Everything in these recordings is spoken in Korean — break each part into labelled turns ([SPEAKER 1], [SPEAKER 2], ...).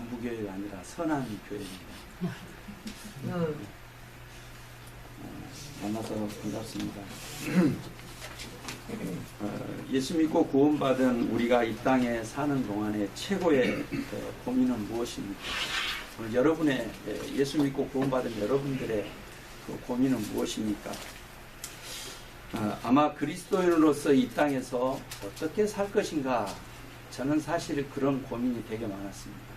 [SPEAKER 1] 무교회가 아니라 선한 교회입니다. 만나서 반갑습니다. 예수 믿고 구원받은 우리가 이 땅에 사는 동안에 최고의 고민은 무엇입니까? 오늘 여러분의 예수 믿고 구원받은 여러분들의 그 고민은 무엇입니까? 아마 그리스도인으로서 이 땅에서 어떻게 살 것인가, 저는 사실 그런 고민이 되게 많았습니다.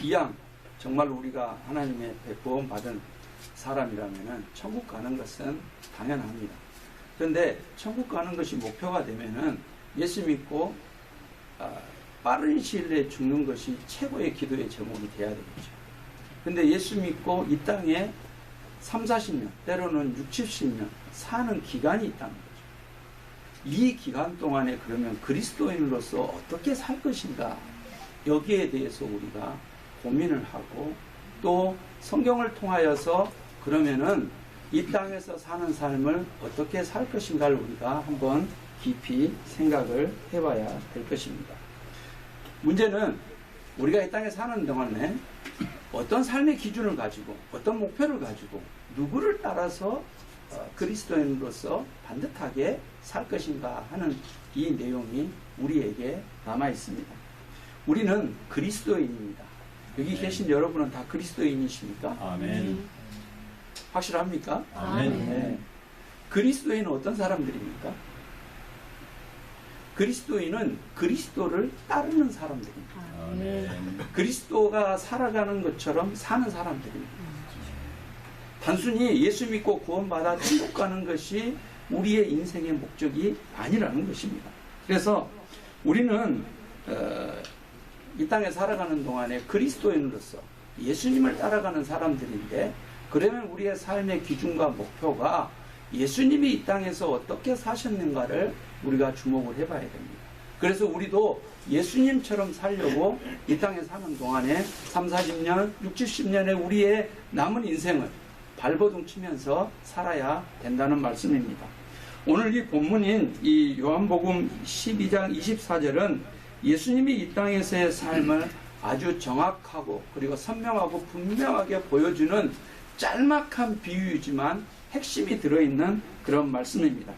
[SPEAKER 1] 이왕 정말 우리가 하나님의 구원받은 사람이라면 천국 가는 것은 당연합니다. 그런데 천국 가는 것이 목표가 되면은 예수 믿고 빠른 시일 내에 죽는 것이 최고의 기도의 제목이 돼야 되겠죠. 근데 예수 믿고 이 땅에 3, 40년, 때로는 6, 70년 사는 기간이 있다는 거죠. 이 기간 동안에 그러면 그리스도인으로서 어떻게 살 것인가, 여기에 대해서 우리가 고민을 하고, 또 성경을 통하여서 그러면은 이 땅에서 사는 삶을 어떻게 살 것인가를 우리가 한번 깊이 생각을 해봐야 될 것입니다. 문제는 우리가 이 땅에 사는 동안에 어떤 삶의 기준을 가지고, 어떤 목표를 가지고, 누구를 따라서 그리스도인으로서 반듯하게 살 것인가 하는 이 내용이 우리에게 남아 있습니다. 우리는 그리스도인입니다. 여기 계신 여러분은 다 그리스도인이십니까?
[SPEAKER 2] 아멘.
[SPEAKER 1] 확실합니까?
[SPEAKER 2] 아멘.
[SPEAKER 1] 네. 그리스도인은 어떤 사람들입니까? 그리스도인은 그리스도를 따르는 사람들입니다.
[SPEAKER 2] 아멘.
[SPEAKER 1] 그리스도가 살아가는 것처럼 사는 사람들입니다. 단순히 예수 믿고 구원받아 천국 가는 것이 우리의 인생의 목적이 아니라는 것입니다. 그래서 우리는 이 땅에 살아가는 동안에 그리스도인으로서 예수님을 따라가는 사람들인데, 그러면 우리의 삶의 기준과 목표가 예수님이 이 땅에서 어떻게 사셨는가를 우리가 주목을 해봐야 됩니다. 그래서 우리도 예수님처럼 살려고 이 땅에 사는 동안에 3, 40년, 6, 70년의 우리의 남은 인생을 발버둥 치면서 살아야 된다는 말씀입니다. 오늘 이 본문인 이 요한복음 12장 24절은 예수님이 이 땅에서의 삶을 아주 정확하고 그리고 선명하고 분명하게 보여주는 짤막한 비유이지만 핵심이 들어있는 그런 말씀입니다.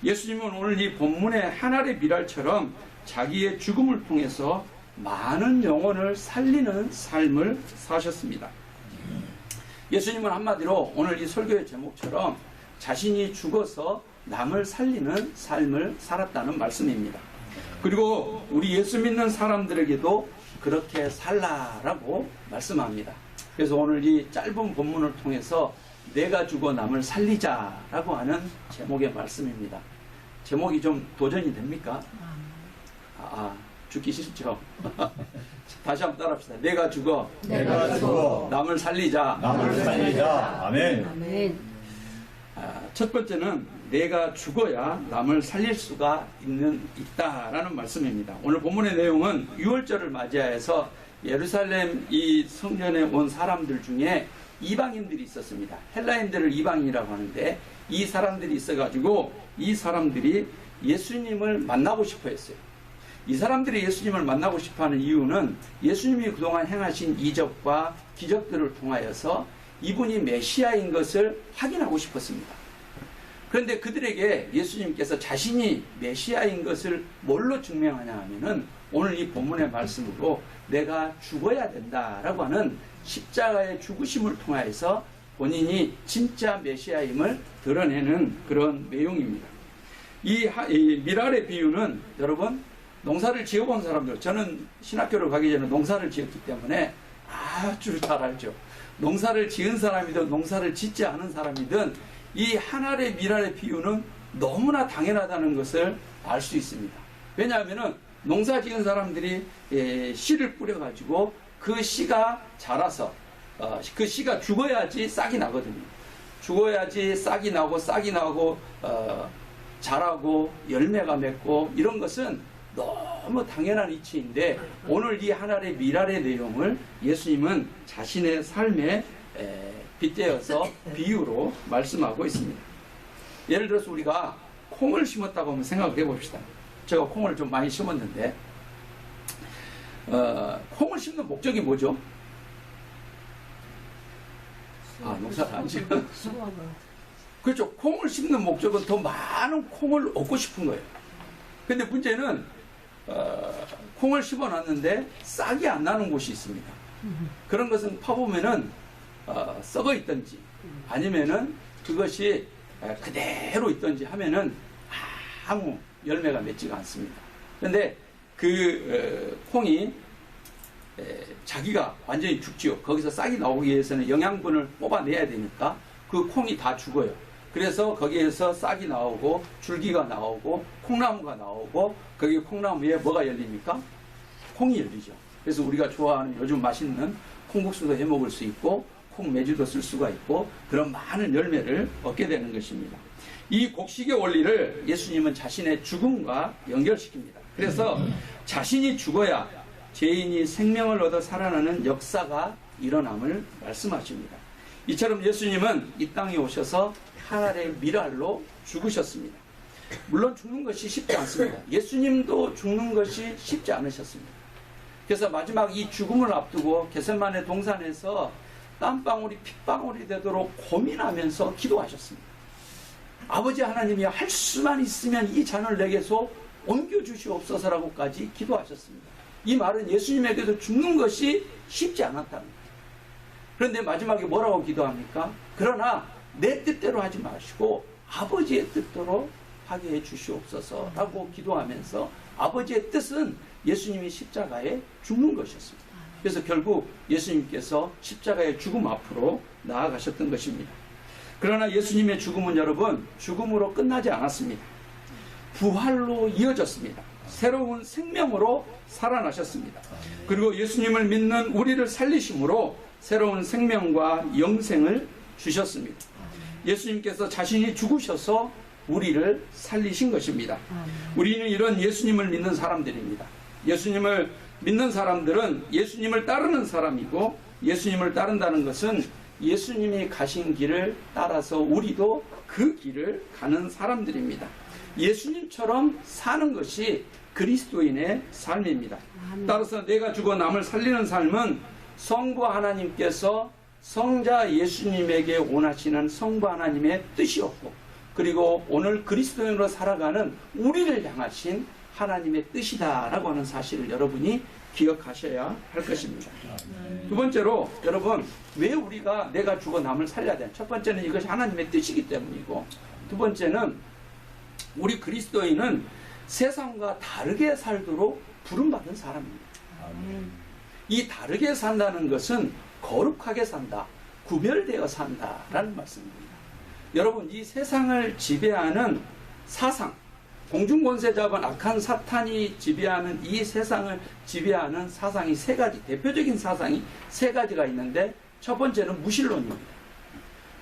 [SPEAKER 1] 예수님은 오늘 이 본문의 하늘의 미랄처럼 자기의 죽음을 통해서 많은 영혼을 살리는 삶을 사셨습니다. 예수님은 한마디로 오늘 이 설교의 제목처럼 자신이 죽어서 남을 살리는 삶을 살았다는 말씀입니다. 그리고 우리 예수 믿는 사람들에게도 그렇게 살라라고 말씀합니다. 그래서 오늘 이 짧은 본문을 통해서 내가 죽어 남을 살리자라고 하는 제목의 말씀입니다. 제목이 좀 도전이 됩니까? 죽기 싫죠? 다시 한번 따라합시다. 내가 죽어 남을 살리자.
[SPEAKER 2] 아멘.
[SPEAKER 3] 아멘.
[SPEAKER 1] 첫 번째는 내가 죽어야 남을 살릴 수가 있다라는 말씀입니다. 오늘 본문의 내용은 유월절을 맞이하여서 예루살렘 이 성전에 온 사람들 중에 이방인들이 있었습니다. 헬라인들을 이방인이라고 하는데, 이 사람들이 있어가지고 이 사람들이 예수님을 만나고 싶어 했어요. 이 사람들이 예수님을 만나고 싶어하는 이유는 예수님이 그동안 행하신 이적과 기적들을 통하여서 이분이 메시아인 것을 확인하고 싶었습니다. 그런데 그들에게 예수님께서 자신이 메시아인 것을 뭘로 증명하냐 하면은 오늘 이 본문의 말씀으로 내가 죽어야 된다라고 하는 십자가의 죽으심을 통하여서 본인이 진짜 메시아임을 드러내는 그런 내용입니다. 이 미랄의 비유는 여러분, 농사를 지어본 사람들, 저는 신학교를 가기 전에 농사를 지었기 때문에 아주 잘 알죠. 농사를 지은 사람이든 농사를 짓지 않은 사람이든 이 하늘의 미랄의 비유는 너무나 당연하다는 것을 알 수 있습니다. 왜냐하면 농사 지은 사람들이 씨를 뿌려가지고 그 씨가 자라서 그 씨가 죽어야지 싹이 나거든요. 죽어야지 싹이 나고 자라고 열매가 맺고, 이런 것은 너무 당연한 이치인데, 오늘 이 하늘의 미랄의 내용을 예수님은 자신의 삶에 빗대어서 비유로 말씀하고 있습니다. 예를 들어서 우리가 콩을 심었다고 한번 생각해 봅시다. 제가 콩을 좀 많이 심었는데 콩을 심는 목적이 뭐죠? 농사를 안 지어. 그렇죠. 콩을 심는 목적은 더 많은 콩을 얻고 싶은 거예요. 근데 문제는 콩을 심어놨는데 싹이 안 나는 곳이 있습니다. 그런 것은 파보면은 썩어 있든지 아니면은 그것이 그대로 있든지 하면은 아무 열매가 맺지가 않습니다. 그런데 그 콩이 자기가 완전히 죽지요. 거기서 싹이 나오기 위해서는 영양분을 뽑아내야 되니까 그 콩이 다 죽어요. 그래서 거기에서 싹이 나오고 줄기가 나오고 콩나무가 나오고 거기 콩나무에 뭐가 열립니까? 콩이 열리죠. 그래서 우리가 좋아하는 요즘 맛있는 콩국수도 해 먹을 수 있고 콩매주도 쓸 수가 있고 그런 많은 열매를 얻게 되는 것입니다. 이 곡식의 원리를 예수님은 자신의 죽음과 연결시킵니다. 그래서 자신이 죽어야 죄인이 생명을 얻어 살아나는 역사가 일어남을 말씀하십니다. 이처럼 예수님은 이 땅에 오셔서 하늘의 미랄로 죽으셨습니다. 물론 죽는 것이 쉽지 않습니다. 예수님도 죽는 것이 쉽지 않으셨습니다. 그래서 마지막 이 죽음을 앞두고 겟세마네 동산에서 땀방울이 핏방울이 되도록 고민하면서 기도하셨습니다. 아버지 하나님이 할 수만 있으면 이 잔을 내게서 옮겨주시옵소서라고까지 기도하셨습니다. 이 말은 예수님에게도 죽는 것이 쉽지 않았다는 거예요. 그런데 마지막에 뭐라고 기도합니까? 그러나 내 뜻대로 하지 마시고 아버지의 뜻대로 하게 해 주시옵소서라고 기도하면서 아버지의 뜻은 예수님이 십자가에 죽는 것이었습니다. 그래서 결국 예수님께서 십자가의 죽음 앞으로 나아가셨던 것입니다. 그러나 예수님의 죽음은 여러분 죽음으로 끝나지 않았습니다. 부활로 이어졌습니다. 새로운 생명으로 살아나셨습니다. 그리고 예수님을 믿는 우리를 살리심으로 새로운 생명과 영생을 주셨습니다. 예수님께서 자신이 죽으셔서 우리를 살리신 것입니다. 우리는 이런 예수님을 믿는 사람들입니다. 예수님을 믿는 사람들은 예수님을 따르는 사람이고 예수님을 따른다는 것은 예수님이 가신 길을 따라서 우리도 그 길을 가는 사람들입니다. 예수님처럼 사는 것이 그리스도인의 삶입니다. 따라서 내가 죽어 남을 살리는 삶은 성부 하나님께서 성자 예수님에게 원하시는 성부 하나님의 뜻이었고 그리고 오늘 그리스도인으로 살아가는 우리를 향하신 하나님의 뜻이다라고 하는 사실을 여러분이 기억하셔야 할 것입니다. 두 번째로 여러분 왜 우리가 내가 죽어 남을 살려야 되냐. 첫 번째는 이것이 하나님의 뜻이기 때문이고 두 번째는 우리 그리스도인은 세상과 다르게 살도록 부름받은 사람입니다. 이 다르게 산다는 것은 거룩하게 산다, 구별되어 산다라는 말씀입니다. 여러분 이 세상을 지배하는 사상, 공중권세 잡은 악한 사탄이 지배하는 이 세상을 지배하는 사상이 세 가지, 대표적인 사상이 세 가지가 있는데 첫 번째는 무신론입니다.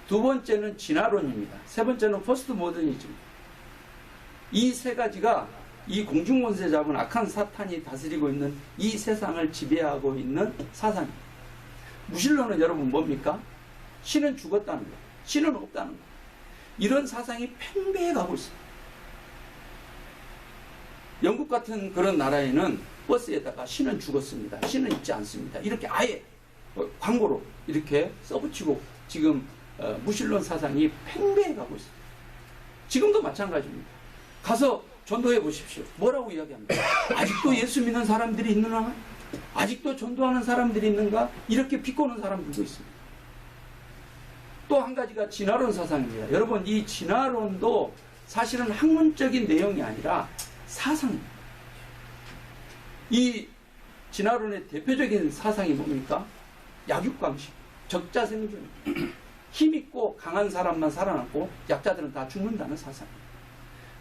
[SPEAKER 1] 두 번째는 진화론입니다. 세 번째는 포스트 모더니즘입니다. 이 세 가지가 이 공중권세 잡은 악한 사탄이 다스리고 있는 이 세상을 지배하고 있는 사상입니다. 무신론은 여러분 뭡니까? 신은 죽었다는 거예요. 신은 없다는 거예요. 이런 사상이 팽배해 가고 있습니다. 영국 같은 그런 나라에는 버스에다가 신은 죽었습니다. 신은 있지 않습니다. 이렇게 아예 광고로 이렇게 써붙이고 지금 무신론 사상이 팽배해 가고 있습니다. 지금도 마찬가지입니다. 가서 전도해 보십시오. 뭐라고 이야기합니까? 아직도 예수 믿는 사람들이 있느냐? 아직도 전도하는 사람들이 있는가? 이렇게 비꼬는 사람들도 있습니다. 또 한 가지가 진화론 사상입니다. 여러분 이 진화론도 사실은 학문적인 내용이 아니라 사상입니다. 이 진화론의 대표적인 사상이 뭡니까? 약육강식, 적자생존, 힘있고 강한 사람만 살아남고 약자들은 다 죽는다는 사상입니다.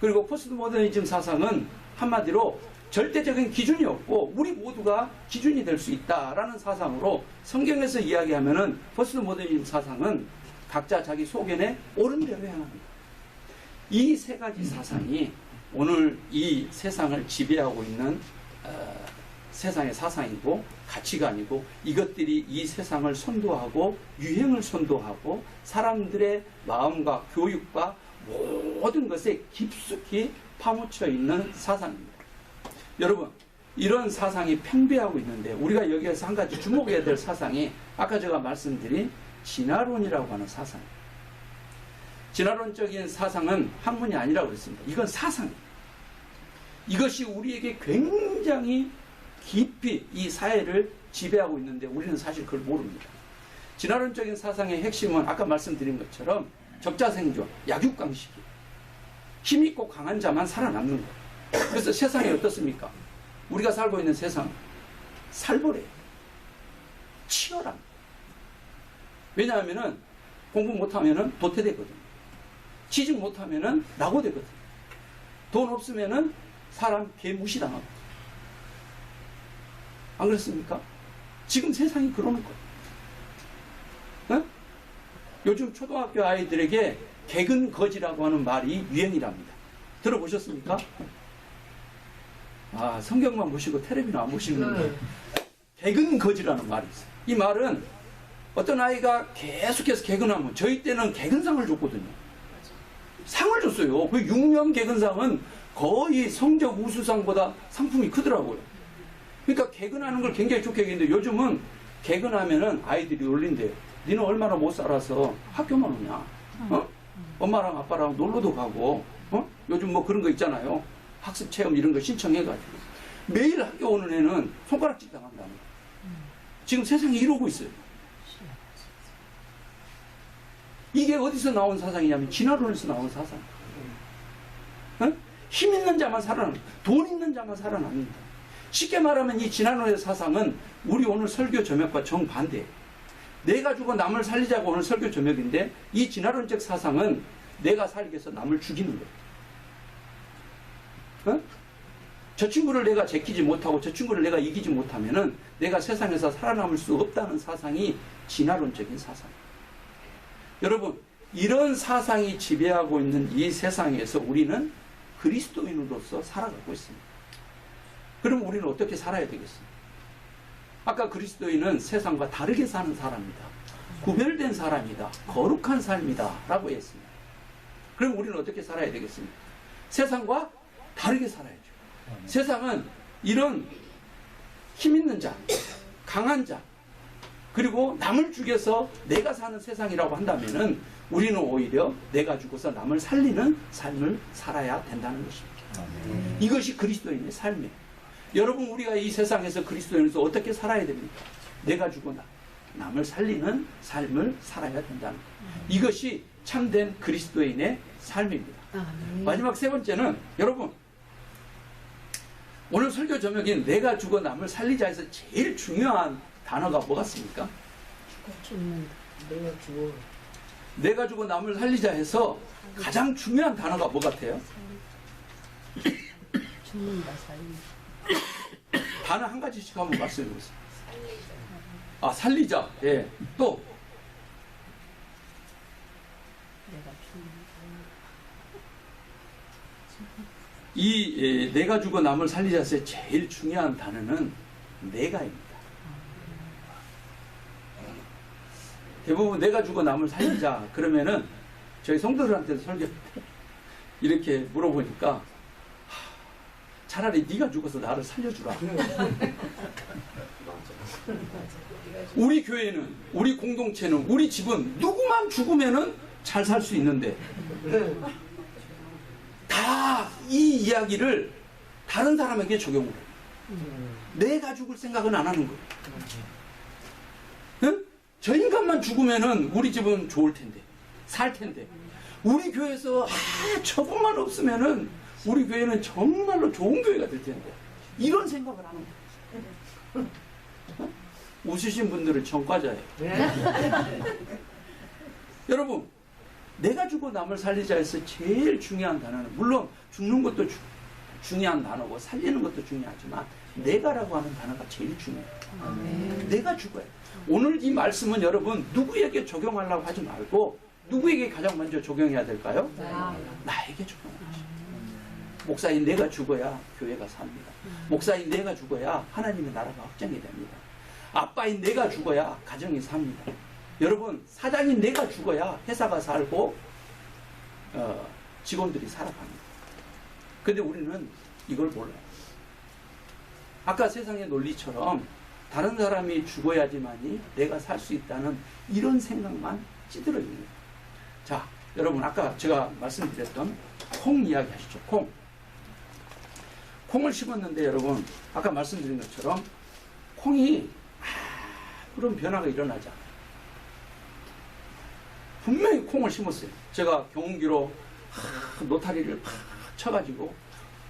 [SPEAKER 1] 그리고 포스트 모더니즘 사상은 한마디로 절대적인 기준이 없고 우리 모두가 기준이 될 수 있다라는 사상으로 성경에서 이야기하면은 포스트 모더니즘 사상은 각자 자기 소견에 옳은 대로 행합니다. 이 세 가지 사상이 오늘 이 세상을 지배하고 있는 세상의 사상이고 가치관이고 이것들이 이 세상을 선도하고 유행을 선도하고 사람들의 마음과 교육과 모든 것에 깊숙이 파묻혀 있는 사상입니다. 여러분 이런 사상이 팽배하고 있는데 우리가 여기에서 한 가지 주목해야 될 사상이 아까 제가 말씀드린 진화론이라고 하는 사상이에요. 진화론적인 사상은 학문이 아니라고 그랬습니다. 이건 사상이에요. 이것이 우리에게 굉장히 깊이 이 사회를 지배하고 있는데 우리는 사실 그걸 모릅니다. 진화론적인 사상의 핵심은 아까 말씀드린 것처럼 적자생존, 약육강식이에요. 힘있고 강한 자만 살아남는 거예요. 그래서 세상이 어떻습니까? 우리가 살고 있는 세상 살벌해요. 치열합니다. 왜냐하면 공부 못하면 도태되거든요. 취직 못하면 낙오되거든요. 돈 없으면 사람 개무시당하거든요. 안 그렇습니까? 지금 세상이 그러는 거예요. 어? 요즘 초등학교 아이들에게 개근거지라고 하는 말이 유행이랍니다. 들어보셨습니까? 아, 성경만 보시고 텔레비는 안 보시는데 개근거지라는 말이 있어요. 이 말은 어떤 아이가 계속해서 개근하면 저희 때는 개근상을 줬거든요. 상을 줬어요. 그 6년 개근상은 거의 성적 우수상보다 상품이 크더라고요. 그러니까 개근하는 걸 굉장히 좋게 얘기했는데 요즘은 개근하면은 아이들이 놀린대요. 니는 얼마나 못 살아서 학교만 오냐? 어? 엄마랑 아빠랑 놀러도 가고, 어? 요즘 뭐 그런 거 있잖아요. 학습 체험 이런 거 신청해가지고. 매일 학교 오는 애는 손가락질 당한다는 거예요. 지금 세상이 이러고 있어요. 이게 어디서 나온 사상이냐면 진화론에서 나온 사상. 어? 힘 있는 자만 살아납니다. 돈 있는 자만 살아납니다. 쉽게 말하면 이 진화론의 사상은 우리 오늘 설교 제목과 정반대예요. 내가 죽어 남을 살리자고 오늘 설교 제목인데 이 진화론적 사상은 내가 살기 위해서 남을 죽이는 거예요. 어? 저 친구를 내가 제끼지 못하고 저 친구를 내가 이기지 못하면은 내가 세상에서 살아남을 수 없다는 사상이 진화론적인 사상이에요. 여러분, 이런 사상이 지배하고 있는 이 세상에서 우리는 그리스도인으로서 살아가고 있습니다. 그럼 우리는 어떻게 살아야 되겠습니까? 아까 그리스도인은 세상과 다르게 사는 사람이다. 구별된 사람이다. 거룩한 삶이다. 라고 했습니다. 그럼 우리는 어떻게 살아야 되겠습니까? 세상과 다르게 살아야죠. 세상은 이런 힘 있는 자, 강한 자, 그리고 남을 죽여서 내가 사는 세상이라고 한다면은 우리는 오히려 내가 죽어서 남을 살리는 삶을 살아야 된다는 것입니다. 이것이 그리스도인의 삶이에요. 여러분, 우리가 이 세상에서 그리스도인으로서 어떻게 살아야 됩니까? 내가 죽어 남을 살리는 삶을 살아야 된다는 거예요. 이것이 참된 그리스도인의 삶입니다. 마지막 세 번째는 여러분, 오늘 설교 제목인 내가 죽어 남을 살리자에서 제일 중요한 단어가 뭐 같습니까? 내가 죽어 남을 살리자 해서 가장 중요한 단어가 뭐 같아요?
[SPEAKER 3] 죽는다, 살린다.
[SPEAKER 1] 단어 한 가지씩 한번 말씀해 보세요. 아, 살리자. 예. 또
[SPEAKER 3] 내가 죽는다.
[SPEAKER 1] 이 내가 죽어 남을 살리자에서 제일 중요한 단어는 내가입니다. 대부분 내가 죽어 남을 살리자 그러면은 저희 성도들한테도 설교 이렇게 물어보니까 차라리 네가 죽어서 나를 살려주라. 우리 교회는, 우리 공동체는, 우리 집은 누구만 죽으면은 잘 살 수 있는데 다 이 이야기를 다른 사람에게 적용을 해요. 내가 죽을 생각은 안 하는 거예요. 응? 저 인간만 죽으면은 우리 집은 좋을 텐데, 살 텐데. 우리 교회에서 저분만 없으면은 우리 교회는 정말로 좋은 교회가 될 텐데. 이런 생각을 하는 거예요. 어? 웃으신 분들은 전과자예요. 여러분, 내가 죽어 남을 살리자 해서 제일 중요한 단어는, 물론 죽는 것도 중요한 단어고 살리는 것도 중요하지만 내가라고 하는 단어가 제일 중요해요. 내가 죽어야 돼. 오늘 이 말씀은 여러분 누구에게 적용하려고 하지 말고 누구에게 가장 먼저 적용해야 될까요? 나에게 적용하지. 목사인 내가 죽어야 교회가 삽니다. 목사인 내가 죽어야 하나님의 나라가 확장이 됩니다. 아빠인 내가 죽어야 가정이 삽니다. 여러분, 사장인 내가 죽어야 회사가 살고 직원들이 살아갑니다. 근데 우리는 이걸 몰라요. 아까 세상의 논리처럼 다른 사람이 죽어야지만이 내가 살 수 있다는 이런 생각만 찌들어 있는 거예요. 자, 여러분 아까 제가 말씀드렸던 콩 이야기 하시죠. 콩을 심었는데 여러분 아까 말씀드린 것처럼 콩이 그런 변화가 일어나지 않아요. 분명히 콩을 심었어요. 제가 경운기로 노타리를 팍 쳐가지고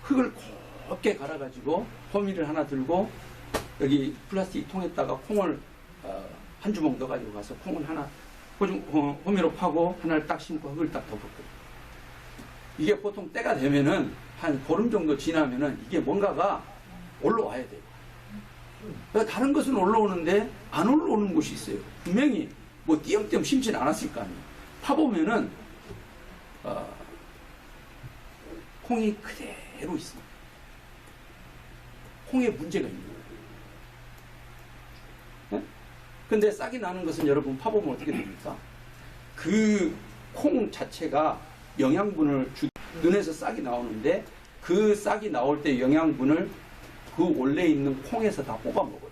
[SPEAKER 1] 흙을 곱게 갈아가지고 호미를 하나 들고 여기 플라스틱 통에다가 콩을 한 주먹 넣어가지고 가서 콩을 하나 호미로 파고 하나를 딱 심고 흙을 딱 덮었고, 이게 보통 때가 되면은 한 보름 정도 지나면은 이게 뭔가가 올라와야 돼요. 그러니까 다른 것은 올라오는데 안 올라오는 곳이 있어요. 분명히 뭐 띄엄띄엄 심지는 않았을 거 아니에요. 파보면은 콩이 그대로 있습니다. 콩에 문제가 있는 거예요. 네? 근데 싹이 나는 것은 여러분 파보면 어떻게 됩니까? 그 콩 자체가 영양분을 눈에서 싹이 나오는데 그 싹이 나올 때 영양분을 그 원래 있는 콩에서 다 뽑아 먹어요.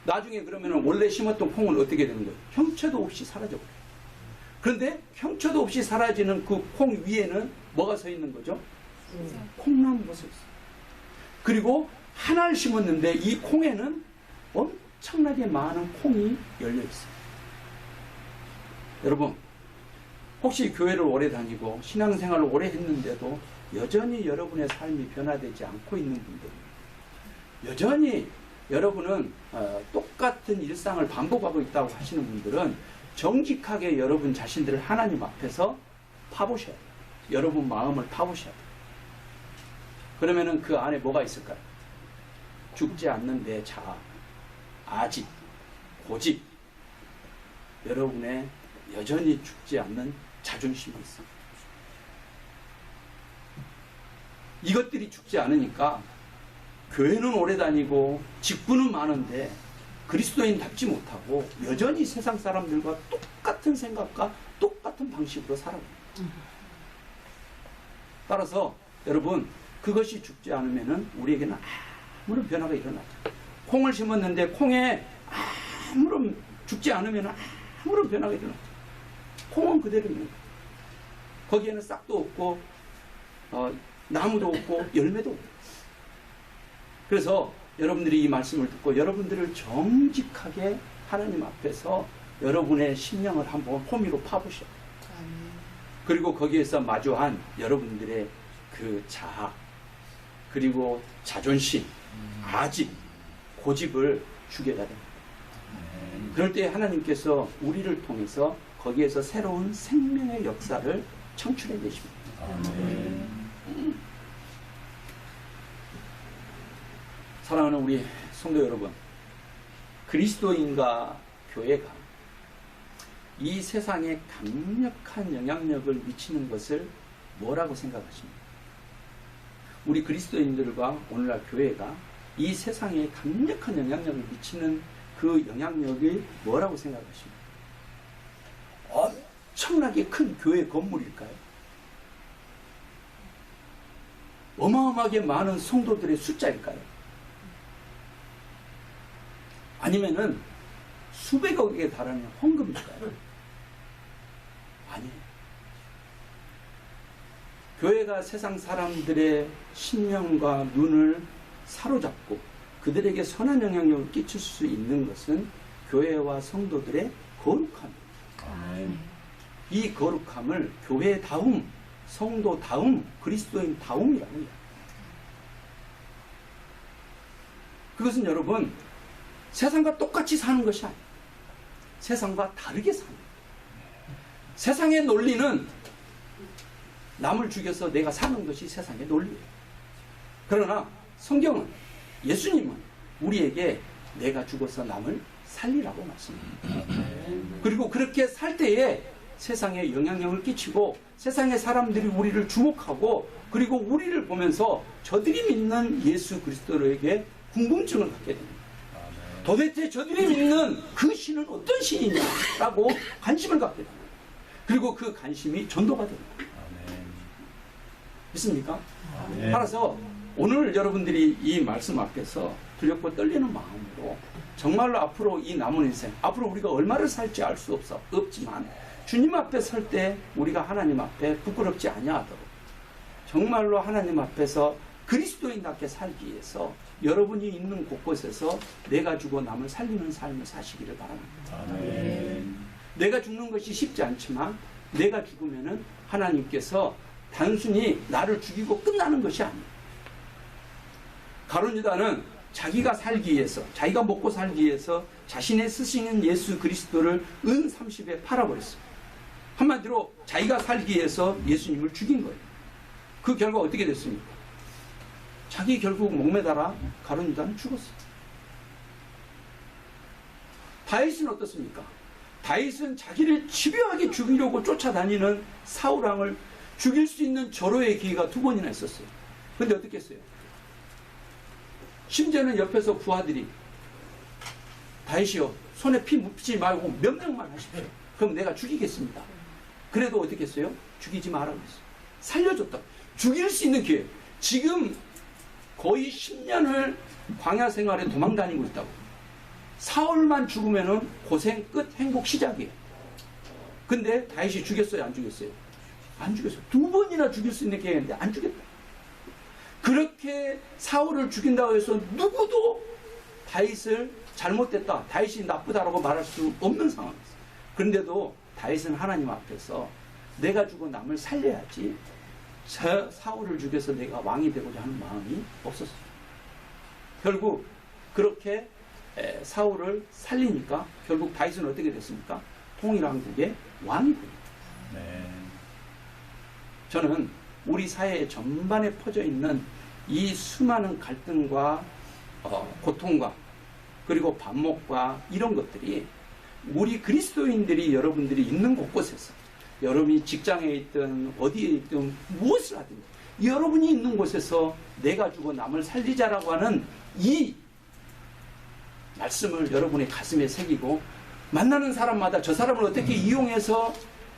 [SPEAKER 1] 나중에 그러면 원래 심었던 콩은 어떻게 되는 거예요? 형체도 없이 사라져버려요. 그런데 형체도 없이 사라지는 그 콩 위에는 뭐가 서 있는 거죠? 콩나무가 서 있어요. 그리고 하나를 심었는데 이 콩에는 엄청나게 많은 콩이 열려 있어요. 여러분, 혹시 교회를 오래 다니고 신앙생활을 오래 했는데도 여전히 여러분의 삶이 변화되지 않고 있는 분들, 여전히 여러분은 똑같은 일상을 반복하고 있다고 하시는 분들은 정직하게 여러분 자신들을 하나님 앞에서 파보셔야 돼요. 여러분 마음을 파보셔야 돼요. 그러면은 그 안에 뭐가 있을까요? 죽지 않는 내 자아, 아집, 고집, 여러분의 여전히 죽지 않는 자존심이 있습니다. 이것들이 죽지 않으니까 교회는 오래 다니고 직분은 많은데 그리스도인답지 못하고 여전히 세상 사람들과 똑같은 생각과 똑같은 방식으로 살아갑니다. 따라서 여러분, 그것이 죽지 않으면은 우리에게는 아무런 변화가 일어나죠. 콩을 심었는데 콩에 아무런 죽지 않으면 아무런 변화가 일어나죠. 콩은 그대로 있는 거예요. 거기에는 싹도 없고 나무도 없고 열매도 없고. 그래서 여러분들이 이 말씀을 듣고 여러분들을 정직하게 하나님 앞에서 여러분의 심령을 한번 호미로 파보셔. 그리고 거기에서 마주한 여러분들의 그 자아, 그리고 자존심, 아집, 고집을 죽여야 됩니다. 그럴 때 하나님께서 우리를 통해서 거기에서 새로운 생명의 역사를 창출해 내십니다. 사랑하는 우리 성도 여러분, 그리스도인과 교회가 이 세상에 강력한 영향력을 미치는 것을 뭐라고 생각하십니까? 우리 그리스도인들과 오늘날 교회가 이 세상에 강력한 영향력을 미치는 그 영향력이 뭐라고 생각하십니까? 엄청나게 큰 교회 건물일까요? 어마어마하게 많은 성도들의 숫자일까요? 아니면은 수백억에 달하는 헌금일까요? 아니에요. 교회가 세상 사람들의 신령과 눈을 사로잡고 그들에게 선한 영향력을 끼칠 수 있는 것은 교회와 성도들의 거룩함입니다. 이 거룩함을 교회다움, 성도다움, 그리스도인다움이라고 해요. 그것은 여러분, 세상과 똑같이 사는 것이 아니에요. 세상과 다르게 사는 거예요. 세상의 논리는 남을 죽여서 내가 사는 것이 세상의 논리예요. 그러나 성경은, 예수님은 우리에게 내가 죽어서 남을 살리라고 말씀합니다. 그리고 그렇게 살 때에 세상에 영향력을 끼치고 세상의 사람들이 우리를 주목하고 그리고 우리를 보면서 저들이 믿는 예수 그리스도에게 궁금증을 갖게 됩니다. 도대체 저들이 믿는 그 신은 어떤 신이냐라고 관심을 갖게 됩니다. 그리고 그 관심이 전도가 됩니다. 믿습니까? 따라서 오늘 여러분들이 이 말씀 앞에서 두렵고 떨리는 마음으로 정말로 앞으로 이 남은 인생, 앞으로 우리가 얼마를 살지 알 수 없지만 주님 앞에 설 때 우리가 하나님 앞에 부끄럽지 아니하도록 정말로 하나님 앞에서 그리스도인답게 살기 위해서 여러분이 있는 곳곳에서 내가 죽어 남을 살리는 삶을 사시기를 바랍니다.
[SPEAKER 2] 아멘.
[SPEAKER 1] 내가 죽는 것이 쉽지 않지만 내가 죽으면은 하나님께서 단순히 나를 죽이고 끝나는 것이 아니에요. 가룟 유다는 자기가 살기 위해서, 자기가 먹고 살기 위해서 자신의 스승인 예수 그리스도를 은 30에 팔아버렸어요. 한마디로 자기가 살기 위해서 예수님을 죽인 거예요. 그 결과 어떻게 됐습니까? 자기 결국 목매달아 가룟 유다는 죽었어요. 다윗은 어떻습니까? 다윗은 자기를 집요하게 죽이려고 쫓아다니는 사울왕을 죽일 수 있는 절호의 기회가 2번이나 있었어요. 근데 어떻게 했어요? 심지어는 옆에서 부하들이 다윗이요, 손에 피 묻지 말고 명령만 하십시오. 그럼 내가 죽이겠습니다. 그래도 어떻게 했어요? 죽이지 말라고 했어요. 살려줬다. 죽일 수 있는 기회. 지금 거의 10년을 광야 생활에 도망다니고 있다고. 사울만 죽으면은 고생 끝, 행복 시작이에요. 근데 다윗이 죽였어요, 안 죽였어요? 안 죽였어요. 2번이나 죽일 수 있는 기회인데 안 죽였다. 그렇게 사울을 죽인다고 해서 누구도 다윗을 잘못됐다, 다윗이 나쁘다라고 말할 수 없는 상황이었어요. 그런데도 다윗은 하나님 앞에서 내가 죽어 남을 살려야지 사울을 죽여서 내가 왕이 되고자 하는 마음이 없었어요. 결국 그렇게 사울을 살리니까 결국 다윗은 어떻게 됐습니까? 통일왕국의 왕이 됩니다.
[SPEAKER 2] 네.
[SPEAKER 1] 저는 우리 사회 전반에 퍼져 있는 이 수많은 갈등과 고통과 그리고 반목과 이런 것들이 우리 그리스도인들이 여러분들이 있는 곳곳에서, 여러분이 직장에 있든 어디에 있든 무엇을 하든 여러분이 있는 곳에서 내가 죽어 남을 살리자라고 하는 이 말씀을 여러분의 가슴에 새기고, 만나는 사람마다 저 사람을 어떻게 이용해서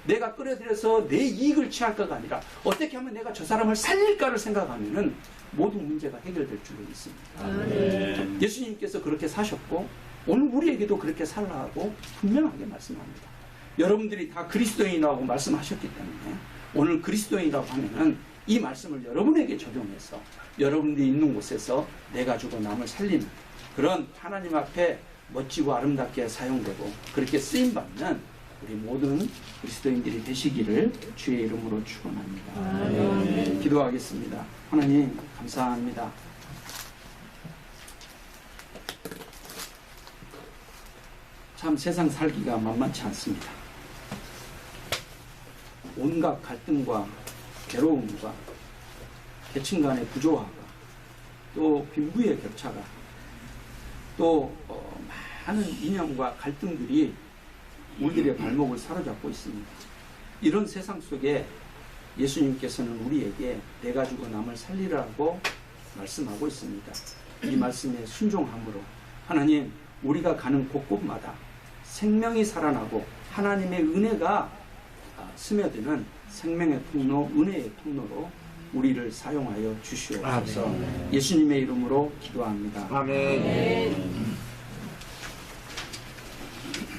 [SPEAKER 1] 내가 끌어들여서 내 이익을 취할까가 아니라 어떻게 하면 내가 저 사람을 살릴까를 생각하면은 모든 문제가 해결될 줄로 믿습니다.
[SPEAKER 2] 아멘.
[SPEAKER 1] 예수님께서 그렇게 사셨고 오늘 우리에게도 그렇게 살라고 분명하게 말씀합니다. 여러분들이 다 그리스도인이라고 말씀하셨기 때문에 오늘 그리스도인이라고 하면은 이 말씀을 여러분에게 적용해서 여러분들이 있는 곳에서 내가 죽어 남을 살리는 그런 하나님 앞에 멋지고 아름답게 사용되고 그렇게 쓰임받는 우리 모든 그리스도인들이 되시기를 주의 이름으로 축원합니다. 기도하겠습니다. 하나님 감사합니다. 참 세상 살기가 만만치 않습니다. 온갖 갈등과 괴로움과 계층 간의 부조화가 또 빈부의 격차가 또 많은 이념과 갈등들이 우리들의 발목을 사로잡고 있습니다. 이런 세상 속에 예수님께서는 우리에게 내가 죽어 남을 살리라고 말씀하고 있습니다. 이 말씀에 순종함으로 하나님 우리가 가는 곳곳마다 생명이 살아나고 하나님의 은혜가 스며드는 생명의 통로, 은혜의 통로로 우리를 사용하여 주시옵소서. 예수님의 이름으로 기도합니다.
[SPEAKER 4] 아멘.